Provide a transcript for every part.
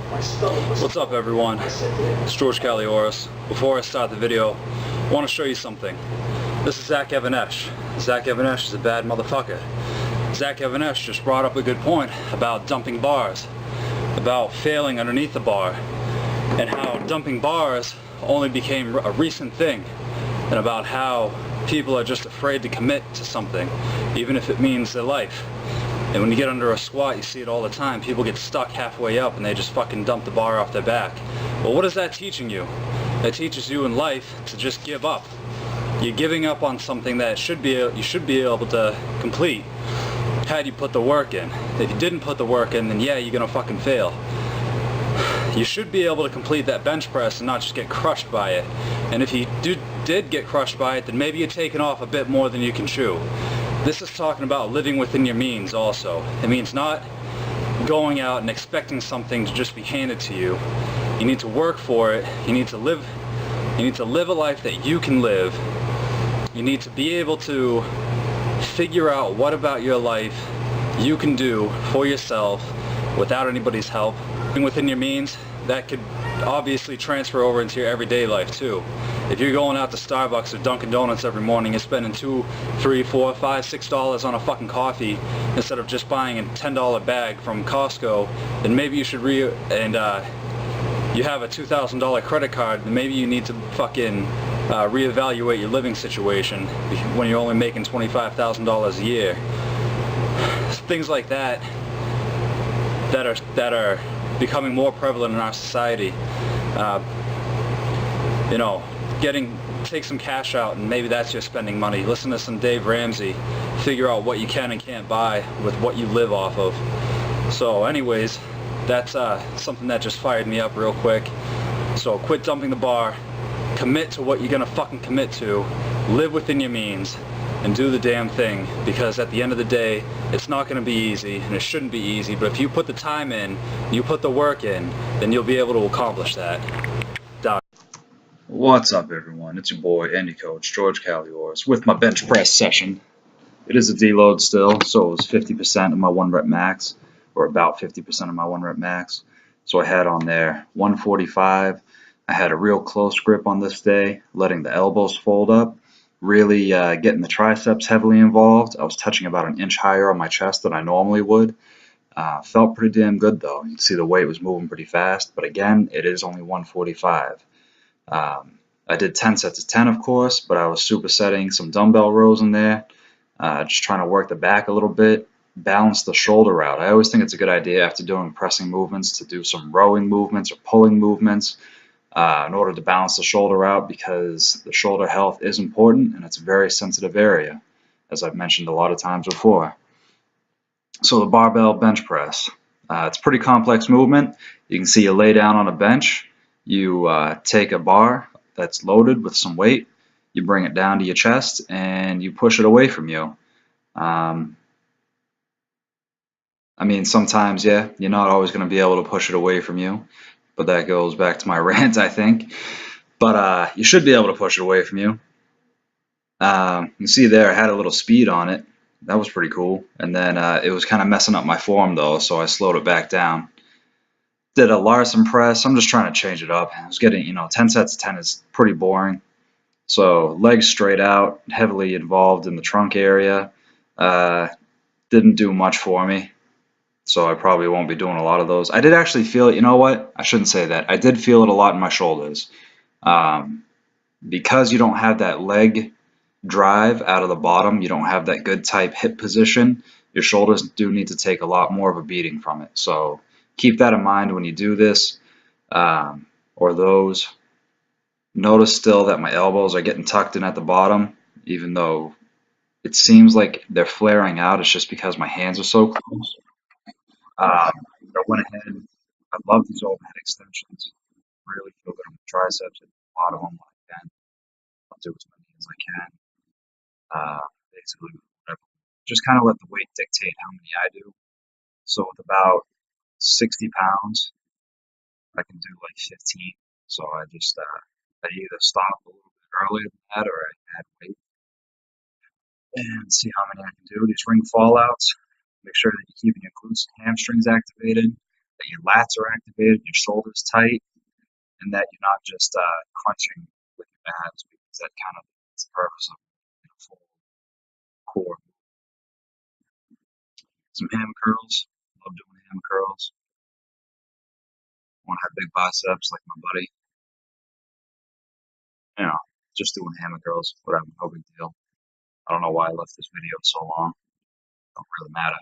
What's up, everyone? It's George Calioris. Before I start the video, I want to show you something. This is Zach Evanesh. Zach Evanesh is a bad motherfucker. Zach Evanesh just brought up a good point about dumping bars, about failing underneath the bar, and how dumping bars only became a recent thing, and about how people are just afraid to commit to something, even if it means their life. And when you get under a squat, you see it all the time. People get stuck halfway up and they just fucking dump the bar off their back. Well, what is that teaching you? That teaches you in life to just give up. You're giving up on something that you should be able to complete had you put the work in. If you didn't put the work in, then yeah, you're gonna fucking fail. You should be able to complete that bench press and not just get crushed by it. And if you did get crushed by it, then maybe you're taking off a bit more than you can chew. This is talking about living within your means also. It means not going out and expecting something to just be handed to you. You need to work for it. You need to live a life that you can live. You need to be able to figure out what about your life you can do for yourself without anybody's help. Living within your means, that could obviously transfer over into your everyday life too. If you're going out to Starbucks or Dunkin' Donuts every morning and spending $2, $3, $4, $5, $6 on a fucking coffee instead of just buying a $10 bag from Costco, then maybe you should you have a $2,000 credit card, then maybe you need to fucking reevaluate your living situation when you're only making $25,000 a year. Things like that are becoming more prevalent in our society. You know, take some cash out and maybe that's your spending money. Listen to some Dave Ramsey. Figure out what you can and can't buy with what you live off of. So anyways, that's something that just fired me up real quick. So quit dumping the bar. Commit to what you're gonna fucking commit to. Live within your means and do the damn thing, because at the end of the day, it's not going to be easy, and it shouldn't be easy, but if you put the time in, you put the work in, then you'll be able to accomplish that. Done. What's up, everyone? It's your boy, Andy Coach, George Calioris, with my bench press session. It is a deload still, so it was 50% of my 1 rep max, or about 50% of my 1 rep max. So I had on there 145. I had a real close grip on this day, letting the elbows fold up, really getting the triceps heavily involved. I was touching about an inch higher on my chest than I normally would. Felt pretty damn good though. You can see the weight was moving pretty fast, but again, it is only 145. I did 10 sets of 10, of course, but I was supersetting some dumbbell rows in there, just trying to work the back a little bit, balance the shoulder out. I always think it's a good idea after doing pressing movements to do some rowing movements or pulling movements in order to balance the shoulder out, because the shoulder health is important and it's a very sensitive area, as I've mentioned a lot of times before. So the barbell bench press. It's a pretty complex movement. You can see you lay down on a bench. You take a bar that's loaded with some weight, you bring it down to your chest, and you push it away from you. I mean, sometimes, yeah, you're not always going to be able to push it away from you, but that goes back to my rant, I think. But you should be able to push it away from you. You can see there I had a little speed on it. That was pretty cool. And then it was kind of messing up my form, though, so I slowed it back down. Did a Larson press. I'm just trying to change it up. I was getting, 10 sets of 10 is pretty boring. So legs straight out, heavily involved in the trunk area. Didn't do much for me. So I probably won't be doing a lot of those. I did actually feel it. You know what? I shouldn't say that. I did feel it a lot in my shoulders. Because you don't have that leg drive out of the bottom, you don't have that good type hip position, your shoulders do need to take a lot more of a beating from it. So keep that in mind when you do this, or those. Notice still that my elbows are getting tucked in at the bottom, even though it seems like they're flaring out. It's just because my hands are so close. I went ahead. I love these overhead extensions. Really feel good on the triceps. And a lot of them when I can. I'll do as many as I can. Basically, whatever. Just kind of let the weight dictate how many I do. So with about 60 pounds, I can do like 15. So I either stop a little bit earlier than that, or I add weight and see how many I can do. These ring fallouts, make sure that you're keeping your glutes and hamstrings activated. that your lats are activated, your shoulders tight, and that you're not just crunching with your abs, because that kind of is the purpose of full core. Some hammer curls. Love doing hammer curls. Want to have big biceps like my buddy. You know, just doing hammer curls, whatever, no big deal. I don't know why I left this video so long. Don't really matter.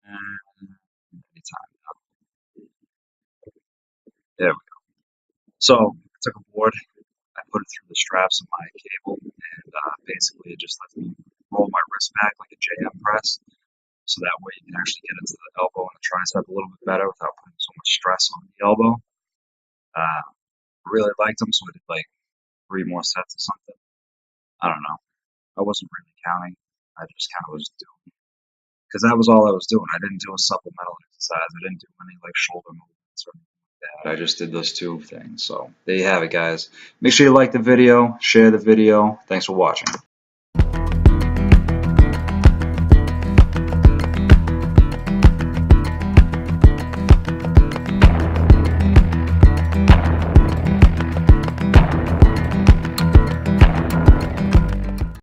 Anytime now. There we go. So I took a board, I put it through the straps of my cable, and basically it just lets me roll my wrist back like a JM press. So that way you can actually get into the elbow and the tricep a little bit better without putting so much stress on the elbow. Really liked them, so I did like 3 more sets or something. I don't know. I wasn't really counting. I just kind of was doing, because that was all I was doing. I didn't do a supplemental exercise. I didn't do any like shoulder movements or anything like that. I just did those 2 things. So there you have it, guys. Make sure you like the video, share the video. Thanks for watching.